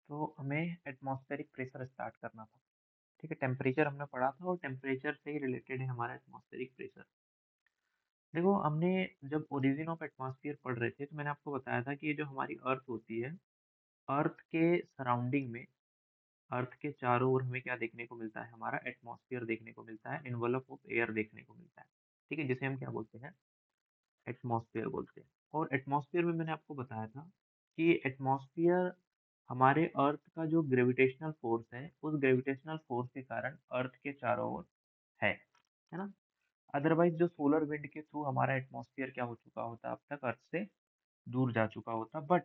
तो हमें atmospheric pressure start करना था। ठीक है, टेम्परेचर हमने पढ़ा था और टेम्परेचर से ही रिलेटेड है हमारा एटमॉस्फेरिक प्रेशर। देखो, हमने जब ओरिजिन ऑफ एटमॉस्फेयर पढ़ रहे थे तो मैंने आपको बताया था कि ये जो हमारी अर्थ होती है, अर्थ के सराउंडिंग में, अर्थ के चारों ओर हमें क्या देखने को मिलता है, हमारा एटमॉस्फेयर देखने को मिलता है, एनवलप ऑफ एयर देखने को मिलता है। ठीक है, जिसे हम क्या बोलते हैं, एटमॉस्फेयर बोलते हैं। और एटमॉस्फेयर में मैंने आपको बताया था कि एटमॉस्फेयर हमारे अर्थ का जो ग्रेविटेशनल फोर्स है, उस ग्रेविटेशनल फोर्स के कारण अर्थ के चारों ओर है ना। अदरवाइज जो सोलर विंड के थ्रू हमारा एटमॉस्फेयर क्या हो चुका होता अब तक, अर्थ से दूर जा चुका होता, बट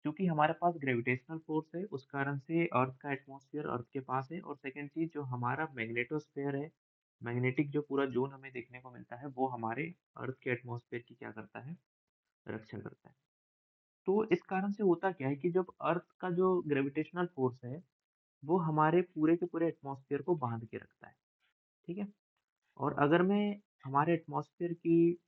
क्योंकि हमारे पास ग्रेविटेशनल फोर्स है, उस कारण से अर्थ का एटमॉस्फेयर अर्थ के पास है। और सेकंड चीज, जो हमारा मैग्नेटोस्फेयर है, मैग्नेटिक जो पूरा जोन हमें देखने को मिलता है, वो हमारे अर्थ के एटमॉस्फेयर की क्या करता है, रक्षा करता है। तो इस कारण से होता क्या है कि जब अर्थ का जो ग्रेविटेशनल फोर्स है, वो हमारे पूरे के पूरे एटमॉस्फेयर को बांध के रखता है। ठीक है, और अगर मैं हमारे एटमॉस्फेयर की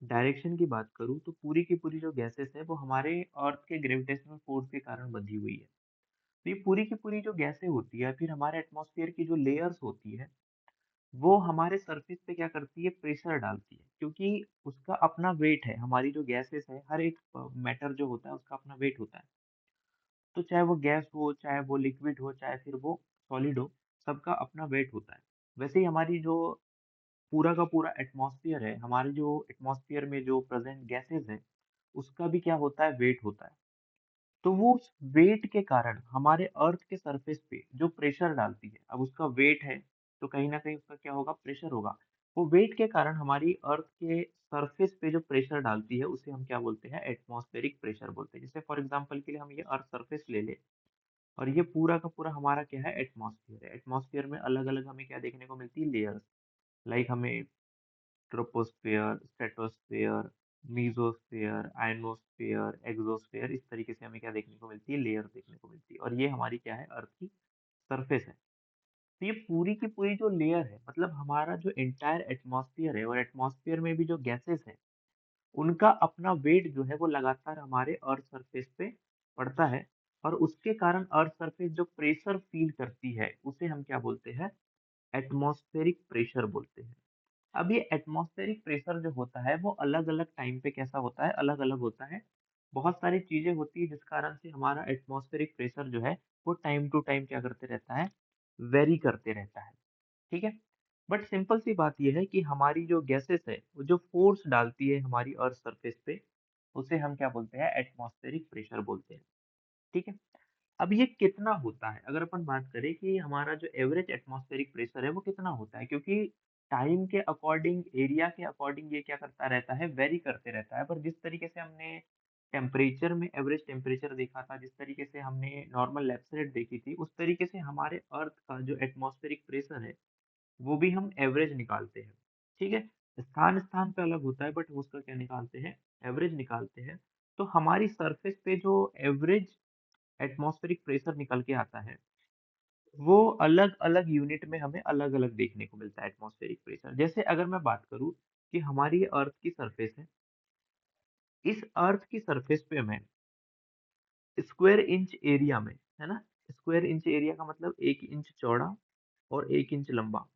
डायरेक्शन की बात करूँ, तो पूरी की पूरी जो गैसेस है वो हमारे अर्थ के ग्रेविटेशनल फोर्स के कारण बंधी हुई है। तो ये पूरी की पूरी जो गैसें होती है, फिर हमारे एटमॉस्फेयर की जो लेयर्स होती है, वो हमारे सरफेस पे क्या करती है, प्रेशर डालती है, क्योंकि उसका अपना वेट है। हमारी जो गैसेस है, हर एक मैटर जो होता है उसका अपना वेट होता है। तो चाहे वो गैस हो, चाहे वो लिक्विड हो, चाहे फिर वो सॉलिड हो, सबका अपना वेट होता है। वैसे ही हमारी जो पूरा का पूरा एटमॉस्फेयर है, हमारे जो एटमॉस्फेयर में जो प्रेजेंट गैसेस हैं, उसका भी क्या होता है, वेट होता है। तो वो उस वेट के कारण हमारे अर्थ के सरफेस पे जो प्रेशर डालती है, अब उसका वेट है तो कहीं ना कहीं उसका क्या होगा, प्रेशर होगा। वो वेट के कारण हमारी अर्थ के सरफेस पे जो प्रेशर डालती है, उसे हम क्या बोलते हैं, एटमॉस्फेरिक प्रेशर बोलते हैं। जैसे फॉर एग्जांपल के लिए हम ये अर्थ सरफेस ले ले, और ये पूरा का पूरा हमारा क्या है, एटमॉस्फेयर है। एटमॉस्फेयर में अलग अलग हमें क्या देखने को मिलती है, लेयर्स। लाइक हमें ट्रोपोस्फेयर, स्ट्रेटोस्फेयर, मीज़ोस्फेयर, आयनोस्फेयर, एक्सोस्फेयर, इस तरीके से हमें क्या देखने को मिलती है, लेयर देखने को मिलती है। और ये हमारी क्या है, अर्थ की सरफेस है। तो ये पूरी की पूरी जो लेयर है, मतलब हमारा जो एंटायर एटमॉस्फेयर है, और एटमॉस्फेयर में भी जो गैसेस है, उनका अपना वेट जो है वो लगातार हमारे अर्थ सरफेस पे पड़ता है। और उसके कारण अर्थ सरफेस जो प्रेशर फील करती है, उसे हम क्या बोलते हैं, एटमॉस्फेरिक प्रेशर बोलते हैं। अब ये एटमॉस्फेरिक प्रेशर जो होता है, वो अलग-अलग टाइम पे कैसा होता है, अलग-अलग होता है। बहुत सारी चीजें होती है जिस कारण से हमारा एटमॉस्फेरिक प्रेशर जो है, वो टाइम टू टाइम क्या करते रहता है, वेरी करते रहता है। ठीक है, बट सिंपल सी बात यह है कि हमारी जो गैसेस है, वो जो फोर्स डालती है हमारी अर्थ सरफेस पे, उसे हम क्या बोलते हैं, एटमॉस्फेरिक प्रेशर बोलते हैं। ठीक है, अब ये कितना होता है, अगर अपन बात करें कि हमारा जो एवरेज एटमॉस्फेरिक प्रेशर है वो कितना होता है, क्योंकि टाइम के अकॉर्डिंग, एरिया के अकॉर्डिंग ये क्या करता रहता है, वेरी करते रहता है। पर जिस तरीके से हमने टेम्परेचर में एवरेज टेम्परेचर देखा था, जिस तरीके से हमने नॉर्मल लैप्स रेट देखी थी, उस तरीके से हमारे अर्थ का जो एटमॉस्फेरिक प्रेशर है, वो भी हम एवरेज निकालते हैं। ठीक है, स्थान स्थान पे अलग होता है, बट उसका क्या निकालते हैं, एवरेज निकालते हैं। तो हमारी सरफेस पे जो एवरेज एटमॉस्फेरिक प्रेशर निकल के आता है, वो अलग-अलग यूनिट में हमें अलग-अलग देखने को मिलता है एटमॉस्फेरिक प्रेशर। जैसे अगर मैं बात करूँ कि हमारी अर्थ की सरफेस है, इस अर्थ की सरफेस पे मैं स्क्वायर इंच एरिया में, है ना, स्क्वायर इंच एरिया का मतलब 1 इंच चौड़ा और 1 इंच लंबा।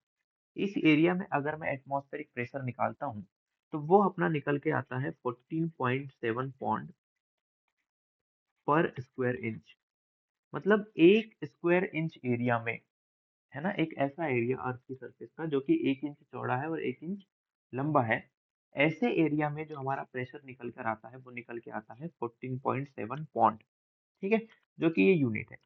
इस एरिया में अगर मैं एटमॉस्फेरिक प्रेशर निकालता हूँ, तो वो अपना निकल के आता है 14.7 पौंड पर स्क्वायर इंच। मतलब 1 स्क्वायर इंच एरिया में, है ना, एक ऐसा एरिया अर्थ की सरफेस का जो कि 1 इंच चौड़ा है और 1 इंच लंबा है, ऐसे एरिया में जो हमारा प्रेशर निकल कर आता है, वो निकल के आता है 14.7 पौंड। ठीक है, जो कि ये यूनिट है।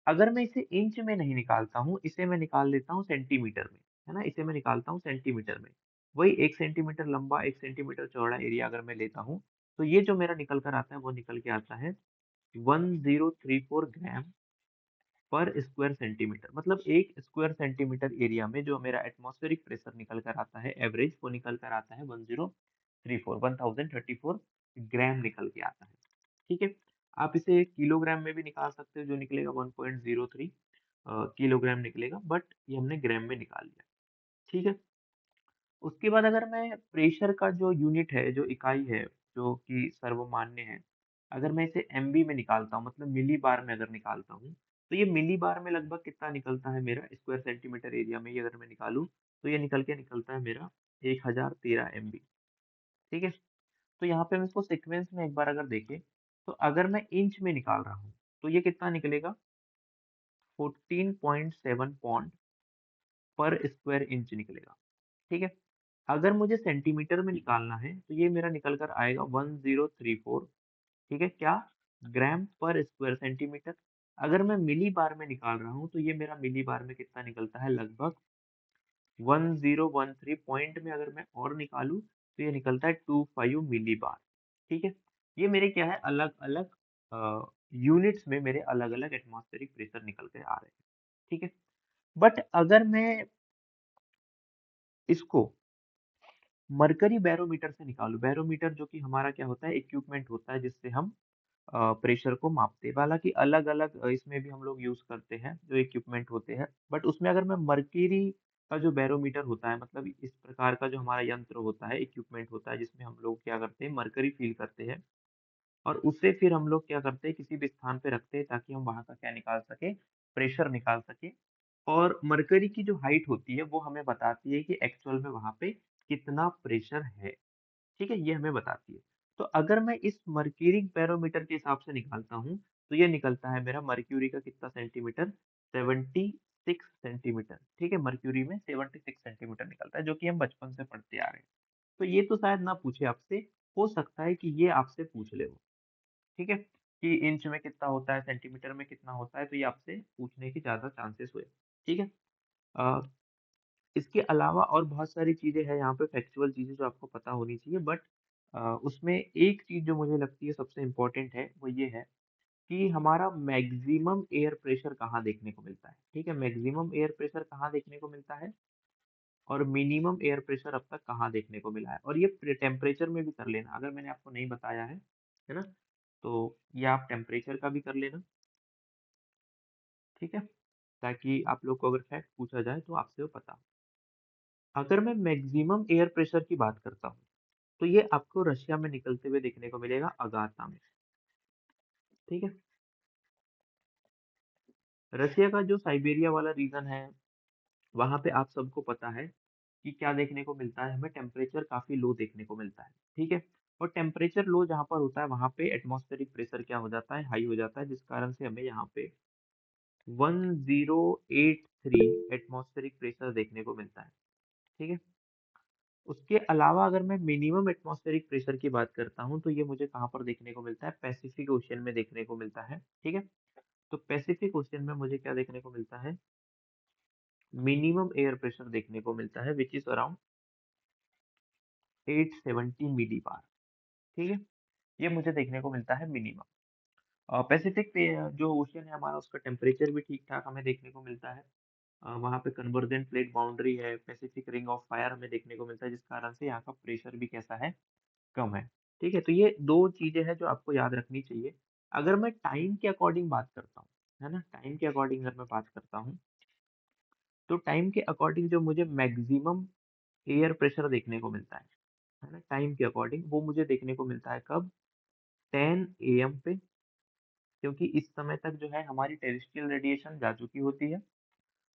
अगर मैं इसे इंच में नहीं निकालता हूँ, इसे मैं निकाल देता हूँ सेंटीमीटर में, है ना, इसे मैं निकालता हूँ सेंटीमीटर में। वही 1 सेंटीमीटर लंबा, 1 सेंटीमीटर चौड़ा एरिया अगर मैं लेता हूँ, तो ये जो मेरा निकल कर आता है, वो निकल के आता है 1034 ग्राम पर स्क्वायर सेंटीमीटर। मतलब 1 स्क्वायर सेंटीमीटर एरिया में जो मेरा एटमॉस्फेरिक प्रेशर निकल कर आता है एवरेज, वो निकल कर आता है 1034 ग्राम निकल के आता है। ठीक है, आप इसे किलोग्राम में भी निकाल सकते हो, जो निकलेगा 1.03 किलोग्राम निकलेगा, बट ये हमने ग्राम में निकाल लिया। ठीक है, उसके बाद अगर मैं प्रेशर का जो यूनिट है, जो इकाई है, जो कि सर्वमान्य है, अगर मैं इसे एमबी में निकालता हूँ, मतलब मिली बार में अगर निकालता हूँ, तो ये मिली बार में लगभग कितना निकलता है मेरा स्क्वायर सेंटीमीटर एरिया में, ये अगर मैं निकालूँ, तो ये निकलता है मेरा 1013 एमबी। ठीक है? तो यहाँ पे हम इसको सीक्वेंस में एक बार अगर देखें, तो अगर मैं इंच में निकाल रहा हूँ, तो ये कितना निकलेगा? 14.7 पॉन्ड पर स्क्वायर इंच निकलेगा। ठीक है? अगर मुझे सेंटीमीटर में निकालना है, तो ये मेरा निकल कर आएगा 1034, ठीक है, क्या? ग्राम पर स्क्वायर सेंटीमीटर। अगर मैं मिली बार में निकाल रहा हूँ, तो ये मेरा मिली बार में कितना निकलता है? लगभग 1013 पॉइंट में अगर मैं और निकालूँ, तो ये निकलता है 25 मिली बार। ठीक है? ये मेरे क्या है, अलग-अलग यूनिट्स में मेरे अलग-अलग एटमॉस्फेरिक प्रेशर निकल के आ रहे हैं। ठीक है? बट अगर मैं इसको मरकरी बैरोमीटर से निकालूँ, बैरोमीटर जो कि हमारा क्या होता है, इक्विपमेंट होता है जिससे हम प्रेशर को मापते हैं। हालाँकि अलग-अलग इसमें भी हम लोग यूज़ करते हैं, जो इक्विपमेंट होते हैं। बट उसमें अगर मैं मर्क्यूरी का जो बैरोमीटर होता है, मतलब इस प्रकार का जो हमारा यंत्र होता है, इक्विपमेंट होता है, जिसमें हम लोग क्या करते हैं, मरकरी फ़ील करते हैं और उससे फिर हम लोग क्या करते हैं, किसी भी स्थान पे रखते हैं ताकि हम वहाँ का क्या निकाल सकें, प्रेशर निकाल सकें। और मरकरी की जो हाइट होती है, वो हमें बताती है कि एक्चुअल में वहाँ पे कितना प्रेशर है। ठीक है? ये हमें बताती है। तो अगर मैं इस मर्क्यूरी बैरोमीटर के हिसाब से निकालता हूँ, तो ये निकलता है मेरा मर्क्यूरी का कितना सेंटीमीटर? 76 सेंटीमीटर। ठीक है? मर्क्यूरी में 76 सेंटीमीटर निकलता है, जो कि हम बचपन से पढ़ते आ रहे हैं। तो ये तो शायद ना पूछे आपसे, हो सकता है कि ये आपसे पूछ ले वो। ठीक है? कि इंच में कितना होता है, सेंटीमीटर में कितना होता है, तो ये आपसे पूछने के ज़्यादा चांसेस हुए। ठीक है? अ, इसके अलावा और बहुत सारी चीज़ें हैं यहाँ पे, फैक्चुअल चीज़ें जो आपको पता होनी चाहिए, बट उसमें एक चीज़ जो मुझे लगती है सबसे इम्पोर्टेंट है, वो ये है कि हमारा मैक्सिमम एयर प्रेशर कहाँ देखने को मिलता है। ठीक है? मैक्सिमम एयर प्रेशर कहाँ देखने को मिलता है और मिनिमम एयर प्रेशर अब तक कहाँ देखने को मिला है, और ये टेम्परेचर में भी कर लेना, अगर मैंने आपको नहीं बताया है ना? तो ये आप टेम्परेचर का भी कर लेना। ठीक है? ताकि आप लोग को अगर फैक्ट पूछा जाए तो आपसे वो पता हो। अगर मैं मैक्सिमम एयर प्रेशर की बात करता हूँ, तो ये आपको रशिया में निकलते हुए देखने को मिलेगा, अगाता में। ठीक है? रशिया का जो साइबेरिया वाला रीजन है, वहाँ पे आप सबको पता है कि क्या देखने को मिलता है, हमें टेम्परेचर काफ़ी लो देखने को मिलता है। ठीक है? और टेम्परेचर लो जहाँ पर होता है, वहाँ पे एटमॉस्फेरिक प्रेशर क्या हो जाता है, हाई हो जाता है, जिस कारण से हमें यहाँ पे 1083 एटमॉस्फेरिक प्रेशर देखने को मिलता है। ठीक है? उसके अलावा अगर मैं मिनिमम एटमॉस्फेरिक प्रेशर की बात करता हूँ, तो ये मुझे कहाँ पर देखने को मिलता है, पैसिफिक ओशियन में देखने को मिलता है। ठीक है? तो पैसिफिक ओशियन में मुझे क्या देखने को मिलता है, मिनिमम एयर प्रेशर देखने को मिलता है, विच इज अराउंड 870 मिली बार। ठीक है? ये मुझे देखने को मिलता है मिनिमम। पैसिफिक पे जो ओशियन है हमारा, उसका टेम्परेचर भी ठीक ठाक हमें देखने को मिलता है। वहाँ पे कन्वर्जेंट प्लेट बाउंड्री है, पैसिफिक रिंग ऑफ फायर हमें देखने को मिलता है, जिस कारण से यहाँ का प्रेशर भी कैसा है, कम है। ठीक है? तो ये 2 चीज़ें हैं जो आपको याद रखनी चाहिए। अगर मैं टाइम के अकॉर्डिंग बात करता हूँ, है ना? टाइम के अकॉर्डिंग अगर मैं बात करता हूँ, तो टाइम के अकॉर्डिंग जो मुझे मैक्सिमम एयर प्रेशर देखने को मिलता है ना? टाइम के अकॉर्डिंग वो मुझे देखने को मिलता है कब? 10 एएम पे, क्योंकि इस समय तक जो है हमारी टेरेस्ट्रियल रेडिएशन जा चुकी होती है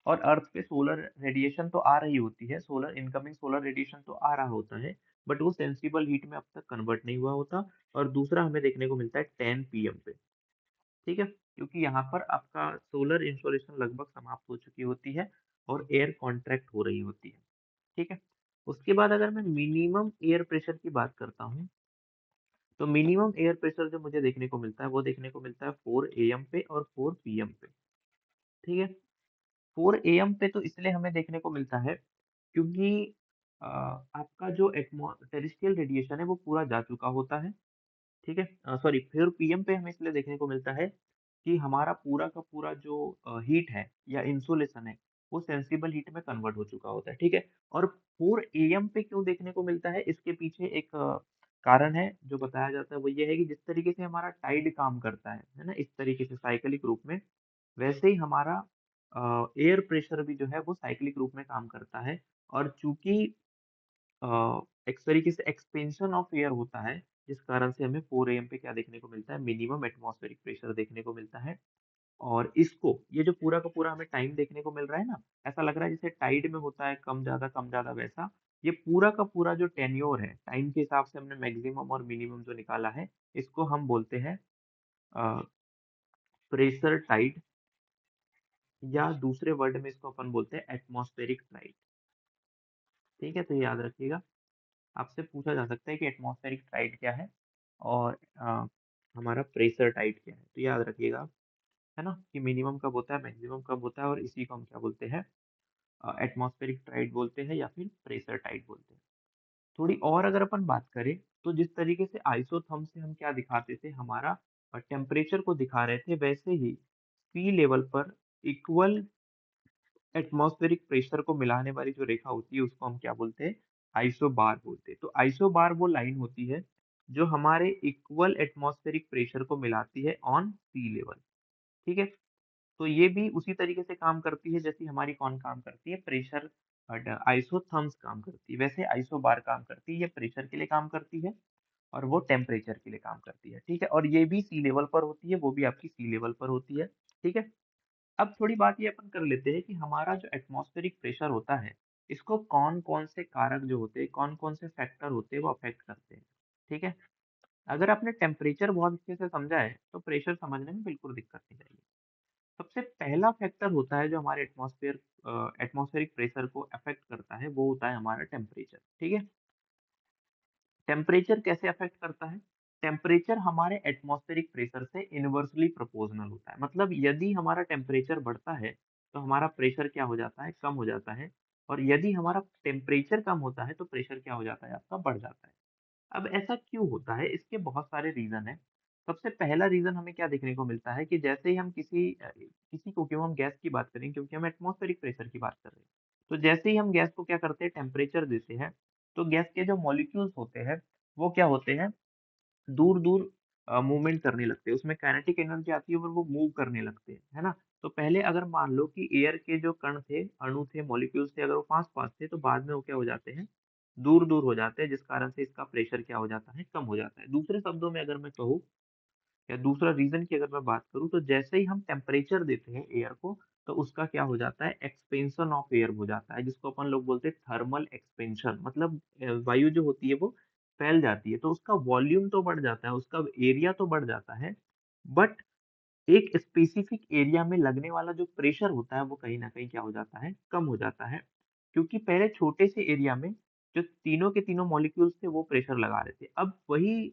और अर्थ पे सोलर रेडिएशन तो आ रही होती है, सोलर इनकमिंग सोलर रेडिएशन तो आ रहा होता है, बट वो सेंसिबल हीट में अब तक कन्वर्ट नहीं हुआ होता। और दूसरा हमें देखने को मिलता है 10 पीएम पे। ठीक है? क्योंकि यहाँ पर आपका सोलर इंसोलेशन लगभग समाप्त हो चुकी होती है और एयर कॉन्ट्रैक्ट हो रही होती है। ठीक है? उसके बाद अगर मैं मिनिमम एयर प्रेशर की बात करता हूँ, तो मिनिमम एयर प्रेशर जो मुझे देखने को मिलता है, वो देखने को मिलता है 4 एएम पे और 4 पीएम पे। ठीक है? 4 एएम पे तो इसलिए हमें देखने को मिलता है क्योंकि आपका जो टेरेस्ट्रियल रेडिएशन है वो पूरा जा चुका होता है। ठीक है? सॉरी, फिर पीएम पे हमें इसलिए देखने को मिलता है कि हमारा पूरा का पूरा जो हीट है या इंसोलेशन है, वो सेंसिबल हीट में कन्वर्ट हो चुका होता है। ठीक है? और 4 एएम पे क्यों देखने को मिलता है, इसके पीछे एक कारण है जो बताया जाता है, वो ये है कि जिस तरीके से हमारा टाइड काम करता है ना? इस तरीके से साइक्लिक रूप में, वैसे ही हमारा एयर प्रेशर भी जो है वो साइक्लिक रूप में काम करता है। और चूँकि एक तरीके से एक्सपेंशन ऑफ एयर होता है, जिस कारण से हमें 4 AM पे क्या देखने को मिलता है, मिनिमम एटमॉस्फेरिक प्रेशर देखने को मिलता है। और इसको ये जो पूरा का पूरा हमें टाइम देखने को मिल रहा है ना, ऐसा लग रहा है जैसे टाइड में होता है कम ज़्यादा वैसा, ये पूरा का पूरा जो टेन्योर है, टाइम के हिसाब से हमने मैक्सिमम और मिनिमम जो निकाला है, इसको हम बोलते हैं अ, प्रेशर टाइड, या दूसरे वर्ड में इसको अपन बोलते हैं एटमॉस्फेरिक टाइड। ठीक है? तो ये याद रखिएगा। आपसे पूछा जा सकता है कि एटमॉस्फेरिक टाइड क्या है और हमारा प्रेशर टाइड क्या है? तो याद रखिएगा, है ना? कि मिनिमम कब होता है, मैक्सिमम कब होता है और इसी को हम क्या बोलते हैं, एटमॉस्फेरिक टाइड बोलते हैं या फिर प्रेशर टाइड बोलते हैं। थोड़ी और अगर अपन बात करें, तो जिस तरीके से आइसोथर्म्स से हम क्या दिखाते थे, हमारा टेम्परेचर को दिखा रहे थे, वैसे ही सी लेवल पर इक्वल एटमॉस्फेरिक प्रेशर को मिलाने वाली जो रेखा होती है, उसको हम क्या बोलते हैं, आइसोबार बोलते हैं। तो आइसोबार वो लाइन होती है जो हमारे इक्वल एटमॉस्फेरिक प्रेशर को मिलाती है ऑन सी लेवल। ठीक है? तो ये भी उसी तरीके से काम करती है जैसे हमारी कौन काम करती है, प्रेशर आइसोथर्म्स काम करती है, वैसे आइसोबार काम करती है। ये प्रेशर के लिए काम करती है और वो टेम्परेचर के लिए काम करती है। ठीक है? और ये भी सी लेवल पर होती है, वो भी आपकी सी लेवल पर होती है। ठीक है? अब थोड़ी बात ये अपन कर लेते हैं कि हमारा जो एटमॉस्फेरिक प्रेशर होता है, इसको कौन-कौन से कारक जो होते हैं, कौन-कौन से फैक्टर होते हैं, वो अफेक्ट करते हैं। ठीक है? अगर आपने टेम्परेचर बहुत अच्छे से समझा है, तो प्रेशर समझने में बिल्कुल दिक्कत नहीं आएगी। सबसे पहला फैक्टर होता है जो हमारे एटमॉस्फेरिक प्रेशर को अफेक्ट करता है, वो होता है हमारा टेम्परेचर। ठीक है? टेम्परेचर कैसे अफेक्ट करता है? टेम्परेचर हमारे एटमॉस्फेरिक प्रेशर से इनवर्सली प्रोपोर्शनल होता है। मतलब यदि हमारा टेम्परेचर बढ़ता है, तो हमारा प्रेशर क्या हो जाता है? कम हो जाता है। और यदि हमारा टेम्परेचर कम होता है, तो प्रेशर क्या हो जाता है? आपका बढ़ जाता है। अब ऐसा क्यों होता है? इसके बहुत सारे रीज़न हैं। सबसे पहला रीज़न हमें क्या देखने को मिलता है कि जैसे ही हम किसी को क्यों हम गैस की बात करें, क्योंकि हम एटमॉस्फेरिक प्रेशर की बात कर रहे हैं। तो जैसे ही हम गैस को क्या करते हैं, टेम्परेचर देते हैं, तो गैस के जो मॉलिक्यूल्स होते हैं, वो क्या होते हैं, दूर-दूर मूवमेंट करने लगते हैं। उसमें काइनेटिक एनर्जी आती है और वो मूव करने लगते हैं, है ना? तो पहले अगर मान लो कि एयर के जो कण थे, अणु थे, मॉलिक्यूल्स थे, अगर वो पास-पास थे, तो बाद में वो क्या हो जाते हैं, दूर-दूर हो जाते हैं, जिस कारण से इसका प्रेशर क्या हो जाता है, कम हो जाता है। दूसरे शब्दों में अगर मैं कहूँ, या दूसरा रीज़न की अगर मैं बात करूँ, तो जैसे ही हम टेम्परेचर देते हैं एयर को, तो उसका क्या हो जाता है, एक्सपेंशन ऑफ एयर हो जाता है, जिसको अपन लोग बोलते हैं थर्मल एक्सपेंशन। मतलब वायु जो होती है वो फैल जाती है, तो उसका वॉल्यूम तो बढ़ जाता है, उसका एरिया तो बढ़ जाता है, बट एक स्पेसिफिक एरिया में लगने वाला जो प्रेशर होता है, वो कहीं न कहीं क्या हो जाता है, कम हो जाता है। क्योंकि पहले छोटे से एरिया में जो तीनों के तीनों मॉलिक्यूल्स थे, वो प्रेशर लगा रहे थे। अब वही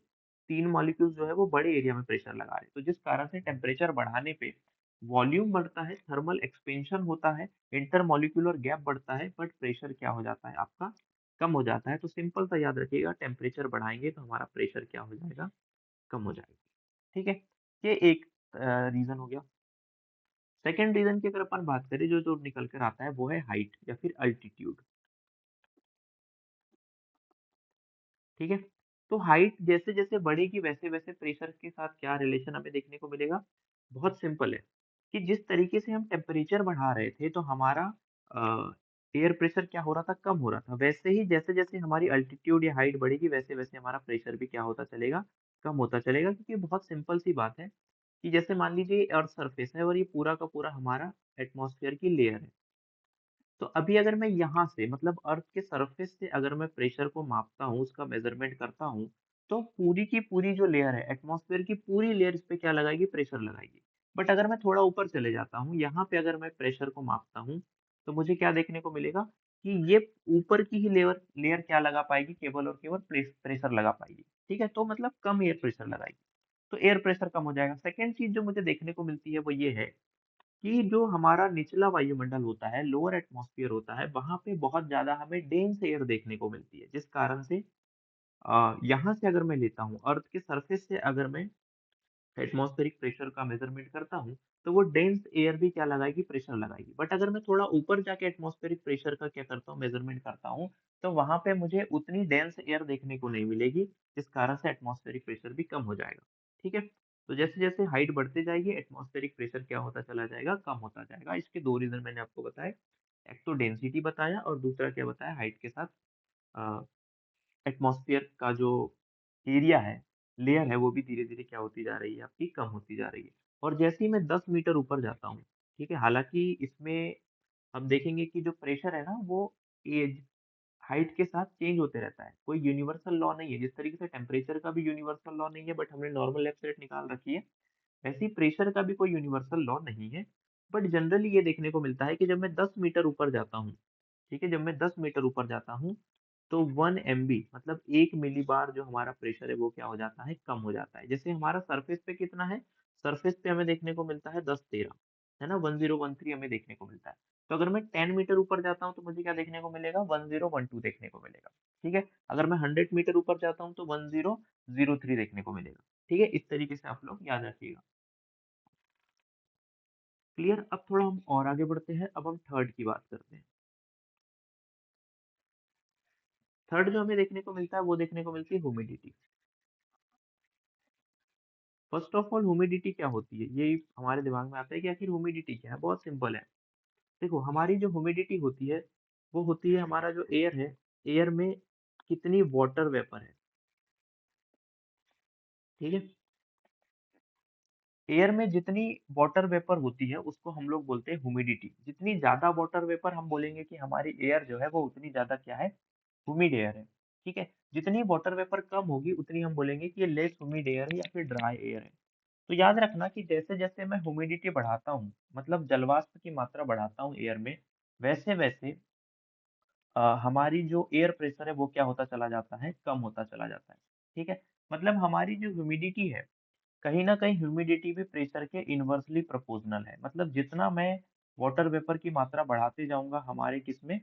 3 मॉलिक्यूल्स जो है, वो बड़े एरिया में प्रेशर लगा रहे हैं। तो जिस कारण से टेम्परेचर बढ़ाने पे वॉल्यूम बढ़ता है, थर्मल एक्सपेंशन होता है, इंटरमॉलिक्यूलर गैप बढ़ता है, बट प्रेशर क्या हो जाता है आपका, कम हो जाता है। तो सिंपल सा याद रखिएगा, टेम्परेचर बढ़ाएँगे तो हमारा प्रेशर क्या हो जाएगा, कम हो जाएगा। ठीक है? ये एक रीज़न हो गया। सेकंड रीज़न की अगर अपन बात करें, जो निकल कर आता है, वो है हाइट या फिर अल्टीट्यूड। ठीक है? तो हाइट जैसे-जैसे बढ़ेगी, वैसे-वैसे प्रेशर के साथ क्या रिलेशन हमें देखने को मिलेगा? बहुत सिंपल है, कि जिस तरीके से हम टेम्परेचर बढ़ा रहे थे, तो हमारा एयर प्रेशर क्या हो रहा था? कम हो रहा था। वैसे ही जैसे-जैसे हमारी अल्टीट्यूड या हाइट बढ़ेगी, वैसे-वैसे हमारा प्रेशर भी क्या होता चलेगा? कम होता चलेगा, क्योंकि बहुत सिंपल सी बात है कि जैसे मान लीजिए अर्थ सरफेस है और ये पूरा का पूरा हमारा एटमॉस्फेयर की लेयर है। तो अभी अगर मैं यहाँ से, मतलब अर्थ के सरफेस से अगर मैं प्रेशर को मापता हूँ, उसका मेज़रमेंट करता हूँ, तो पूरी की पूरी जो लेयर है, एटमॉस्फेयर की पूरी लेयर इस पे क्या लगाएगी? प्रेशर लगाएगी। बट अगर मैं थोड़ा ऊपर चले जाता हूँ, यहाँ पे अगर मैं प्रेशर को मापता हूँ, तो मुझे क्या देखने को मिलेगा कि ये ऊपर की ही लेयर लेयर क्या लगा पाएगी? केवल और केवल प्रेशर लगा पाएगी। ठीक है? तो मतलब कम एयर प्रेशर लगाएगी। तो एयर प्रेशर कम हो जाएगा। सेकंड चीज़ जो मुझे देखने को मिलती है, वो ये है कि जो हमारा निचला वायुमंडल होता है, लोअर एटमॉस्फियर होता है, वहाँ पे बहुत ज़्यादा हमें डेंस एयर देखने को मिलती है। जिस कारण से यहाँ से अगर मैं लेता हूँ, अर्थ के सरफेस से अगर मैं एटमॉस्फेरिक प्रेशर का मेज़रमेंट करता हूँ, तो वो डेंस एयर भी क्या लगाएगी? प्रेशर लगाएगी। बट अगर मैं थोड़ा ऊपर जाके एटमॉस्फेरिक प्रेशर का क्या करता हूँ? मेज़रमेंट करता हूँ, तो वहाँ पे मुझे उतनी डेंस एयर देखने को नहीं मिलेगी, जिस कारण से एटमॉस्फेरिक प्रेशर भी कम हो जाएगा। ठीक है? तो जैसे-जैसे हाइट बढ़ती जाएगी, एटमॉस्फेरिक प्रेशर क्या होता चला जाएगा? कम होता जाएगा। इसके 2 रीज़न मैंने आपको बताए। एक तो डेंसिटी बताया और दूसरा क्या बताया? हाइट के साथ अ, एटमॉस्फेयर का जो एरिया है, लेयर है, वो भी धीरे-धीरे क्या होती जा रही है आपकी, कम होती जा रही है। और जैसे ही मैं 10 मीटर ऊपर जाता हूँ, ठीक है? हालाँकि इसमें हम देखेंगे कि जो प्रेशर है ना वो एज हाइट के साथ चेंज होते रहता है। कोई यूनिवर्सल लॉ नहीं है, जिस तरीके से टेम्परेचर का भी यूनिवर्सल लॉ नहीं है बट हमने नॉर्मल लेफ्ट साइड निकाल रखी है, वैसे ही प्रेशर का भी कोई यूनिवर्सल लॉ नहीं है। बट जनरली ये देखने को मिलता है कि जब मैं 10 मीटर ऊपर जाता हूँ, ठीक है? जब मैं 10 मीटर ऊपर जाता हूँ, तो 1 एमबी मतलब 1 मिलीबार जो हमारा प्रेशर है वो क्या हो जाता है, कम हो जाता है। जैसे हमारा सरफेस पे कितना है, सरफेस पे हमें देखने को मिलता है 10-13, है ना? 1013 हमें देखने को मिलता है। तो अगर मैं 10 मीटर ऊपर जाता हूँ तो मुझे क्या देखने को मिलेगा, 1012 देखने को मिलेगा, ठीक है? अगर मैं 100 मीटर ऊपर जाता हूँ तो 1003 देखने को मिलेगा, ठीक है? इस तरीके से आप लोग याद रखिएगा। क्लियर? अब थोड़ा हम और आगे बढ़ते हैं, अब हम थर्ड की बात करते हैं। थर्ड जो हमें देखने को मिलता है वो देखने को मिलती है humidity. First of all humidity क्या होती है? ये हमारे दिमाग में आता है कि आखिर ह्यूमिडिटी क्या है? बहुत सिंपल है। देखो हमारी जो ह्यूमिडिटी होती है, वो होती है हमारा जो एयर है, एयर में कितनी वाटर वेपर है, ठीक है? एयर में जितनी वाटर वेपर होती है उसको हम लोग बोलते हैं ह्यूमिडिटी। जितनी ज्यादा वाटर वेपर हम बोलेंगे कि हमारी एयर जो है वो उतनी ज्यादा क्या है, ह्यूमिड एयर है, ठीक है? जितनी वाटर वेपर कम होगी उतनी हम बोलेंगे कि ये लेस ह्यूमिड एयर है या फिर ड्राई एयर है। तो याद रखना कि जैसे-जैसे मैं ह्यूमिडिटी बढ़ाता हूँ, मतलब जल वाष्प की मात्रा बढ़ाता हूँ एयर में, वैसे-वैसे हमारी जो एयर प्रेशर है वो क्या होता चला जाता है, कम होता चला जाता है, ठीक है? मतलब हमारी जो ह्यूमिडिटी है, कहीं न कहीं ह्यूमिडिटी भी प्रेशर के इनवर्सली प्रोपोर्शनल है। मतलब जितना मैं वाटर वेपर की मात्रा बढ़ाते जाऊँगा हमारे किसमें,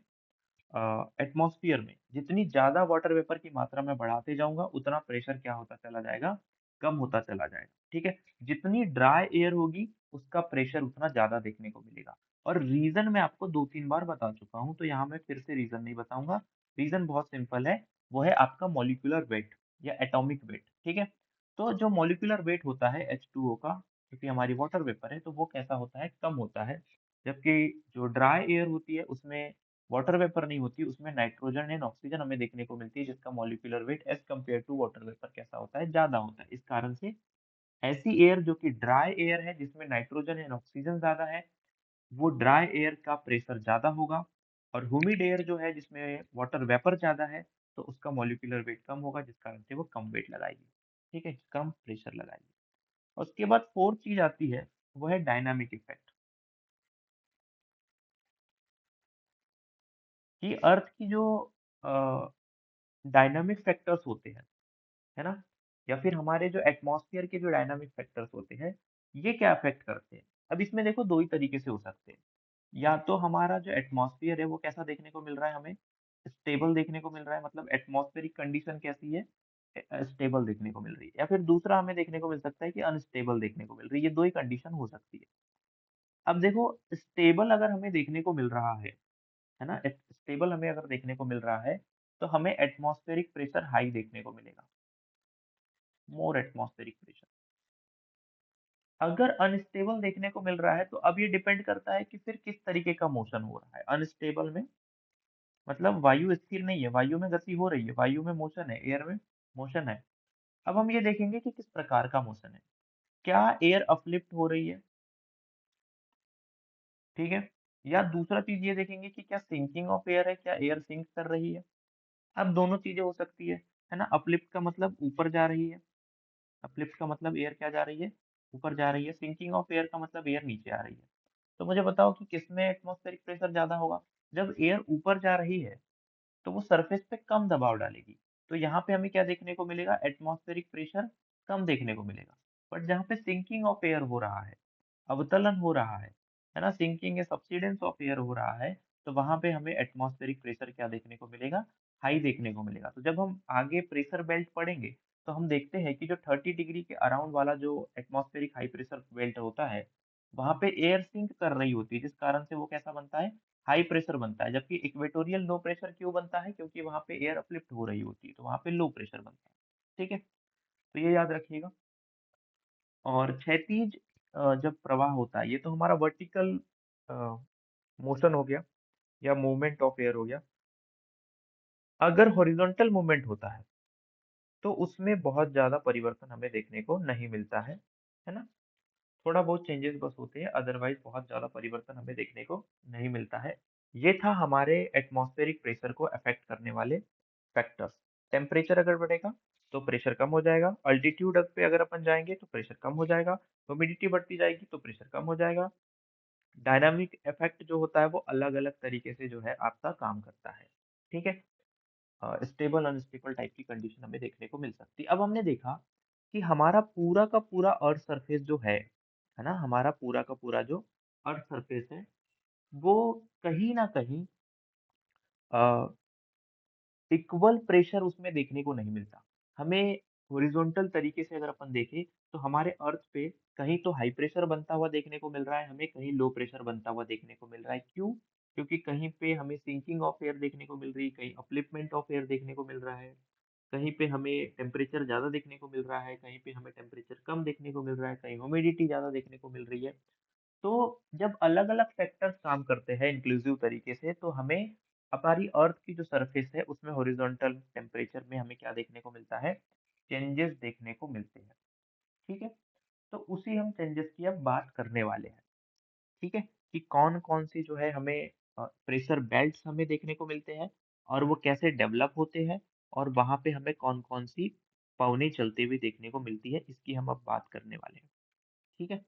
एटमॉस्फेयर में, जितनी ज़्यादा वाटर वेपर की मात्रा मैं बढ़ाते जाऊँगा, उतना प्रेशर क्या होता चला जाएगा, कम होता चला जाएगा, ठीक है? जितनी ड्राई एयर होगी, उसका प्रेशर उतना ज़्यादा देखने को मिलेगा। और रीज़न मैं आपको 2-3 बार बता चुका हूँ, तो यहाँ मैं फिर से रीज़न नहीं बताऊँगा। रीज़न बहुत सिंपल है, वो है आपका मॉलिक्यूलर वेट या एटॉमिक वेट, ठीक है? तो जो मॉलिक्यूलर वेट होता है H2O का, क्योंकि हमारी वाटर वेपर है, तो वो कैसा होता है, कम होता है। जबकि जो ड्राई एयर होती है, उसमें वाटर वेपर नहीं होती, उसमें नाइट्रोजन एंड ऑक्सीजन हमें देखने को मिलती है, जिसका molecular weight as compare to water vapour कैसा होता है, ज़्यादा होता है। इस कारण से ऐसी एयर जो कि ड्राई एयर है, जिसमें नाइट्रोजन एंड ऑक्सीजन ज़्यादा है, वो ड्राई एयर का प्रेशर ज़्यादा होगा। और ह्यूमिड एयर जो है, जिसमें वाटर वेपर ज़्यादा है, तो उसका मॉलिक्यूलर वेट कम होगा, जिस कारण से वो कम वेट लगाएगी, ठीक है? कम प्रेशर लगाएगी। और उसके बाद 4th चीज़ आती है, वो है डायनामिक इफ़ेक्ट, कि अर्थ की जो अ, डायनामिक फैक्टर्स होते हैं, है ना? या फिर हमारे जो एटमॉस्फेयर के जो डायनामिक फैक्टर्स होते हैं, ये क्या अफ़ेक्ट करते हैं? अब इसमें देखो 2 ही तरीके से हो सकते हैं। या तो हमारा जो एटमॉस्फेयर है वो कैसा देखने को मिल रहा है हमें? स्टेबल देखने को मिल रहा है, मतलब एटमॉस्फेरिक कंडीशन कैसी है? स्टेबल देखने को मिल रही है। या फिर दूसरा हमें देखने को मिल सकता है कि अनस्टेबल देखने को मिल रही है। ये 2 ही कंडीशन हो सकती है। अब देखो स्टेबल अगर हमें देखने को मिल रहा है ना? स्टेबल हमें अगर देखने को मिल रहा है, तो हमें एटमॉस्फेरिक प्रेशर हाई देखने को मिलेगा, मोर एटमॉस्फेरिक प्रेशर। अगर अनस्टेबल देखने को मिल रहा है, तो अब ये डिपेंड करता है कि फिर किस तरीके का मोशन हो रहा है। अनस्टेबल में मतलब वायु स्थिर नहीं है, वायु में गति हो रही है, वायु में मोशन है, एयर में मोशन है। अब हम ये देखेंगे कि किस प्रकार का मोशन है। क्या एयर अपलिफ्ट हो रही है, ठीक है? या दूसरा चीज़ ये देखेंगे कि क्या सिंकिंग ऑफ एयर है, क्या एयर सिंक कर रही है? अब दोनों चीज़ें हो सकती है ना? अपलिफ्ट का मतलब ऊपर जा रही है, अपलिफ्ट का मतलब एयर क्या जा रही है? ऊपर जा रही है, सिंकिंग ऑफ एयर का मतलब एयर नीचे आ रही है। तो मुझे बताओ कि किसमें एटमॉस्फेरिक प्रेशर ज़्यादा होगा? जब एयर ऊपर जा रही है, तो वो सरफेस पे कम दबाव डालेगी। तो यहाँ पे हमें क्या देखने को मिलेगा? एटमॉस्फेरिक प्रेशर कम देखने को मिलेगा। बट जहाँ पे सिंकिंग ऑफ एयर हो रहा है, अवतलन हो रहा है ना? सिंकिंग या सब्सिडेंस ऑफ एयर हो रहा है, तो वहाँ पे हमें एटमॉस्फेरिक प्रेशर क्या देखने को मिलेगा? हाई देखने को मिलेगा। तो जब हम आगे प्रेशर बेल्ट पढ़ेंगे, तो हम देखते हैं कि जो 30 डिग्री के अराउंड वाला जो एटमॉस्फेरिक हाई प्रेशर बेल्ट होता है, वहाँ पे एयर सिंक कर रही होती है, जिस कारण से वो कैसा बनता है? हाई प्रेशर बनता है। जबकि इक्वेटोरियल लो प्रेशर क्यों बनता है? क्योंकि वहाँ पे एयर अपलिफ्ट हो रही होती है, तो वहाँ पे लो प्रेशर बनता है। ठीक है? तो ये याद रखिएगा। और क्षैतिज जब प्रवाह होता है, ये तो हमारा वर्टिकल अ, मोशन हो गया या मूवमेंट ऑफ एयर हो गया। अगर हॉरिजॉन्टल मूवमेंट होता है, तो उसमें बहुत ज़्यादा परिवर्तन हमें देखने को नहीं मिलता है ना? थोड़ा बहुत चेंजेस बस होते हैं, अदरवाइज़ बहुत ज़्यादा परिवर्तन हमें देखने को नहीं मिलता है। ये था हमारे एटमॉस्फेरिक प्रेशर को अफ़ेक्ट करने वाले फैक्टर्स। टेम्परेचर अगर बढ़ेगा, तो प्रेशर कम हो जाएगा। अल्टीट्यूड पे अगर अपन जाएँगे, तो प्रेशर कम हो जाएगा। ह्यूमिडिटी बढ़ती जाएगी, तो प्रेशर कम हो जाएगा। डायनामिक इफ़ेक्ट जो होता है, वो अलग-अलग तरीके से जो है आपका काम करता है। ठीक है? स्टेबल अनस्टेबल टाइप की कंडीशन हमें देखने को मिल सकती है। अब हमने देखा कि हमारा पूरा का पूरा अर्थ सरफेस जो है ना? हमारा पूरा का पूरा जो अर्थ सरफेस है, वो कहीं न कहीं अ, इक्वल प्रेशर उसमें देखने को नहीं मिलता। हमें हॉरिज़ॉन्टल तरीके से अगर अपन देखें, तो हमारे अर्थ पे कहीं तो हाई प्रेशर बनता हुआ देखने को मिल रहा है, हमें कहीं लो प्रेशर बनता हुआ देखने को मिल रहा है। क्यों? क्योंकि कहीं पे हमें सिंकिंग ऑफ एयर देखने को मिल रही है, कहीं अपलिफ्टमेंट ऑफ एयर देखने को मिल रहा है। कहीं पे हमें टेम्परेचर ज़्यादा देखने को मिल रहा है, कहीं पे हमें टेम्परेचर कम देखने को मिल रहा है, कहीं ह्यूमिडिटी ज़्यादा देखने को मिल रही है। तो जब अलग-अलग फैक्टर्स काम करते हैं इंक्लूसिव तरीके से, तो हमें हमारी अर्थ की जो सरफेस है, उसमें हॉरिजॉन्टल टेम्परेचर में हमें क्या देखने को मिलता है? चेंजेस देखने को मिलते हैं। ठीक है? तो उसी हम चेंजेस की अब बात करने वाले हैं। ठीक है? कि कौन-कौन सी जो है हमें प्रेशर बेल्ट्स हमें देखने को मिलते हैं और वो कैसे डेवलप होते हैं और वहाँ पे हमें कौन-कौन सी पौनी चलती हुई देखने को मिलती है, इसकी हम अब बात करने वाले हैं। ठीक है?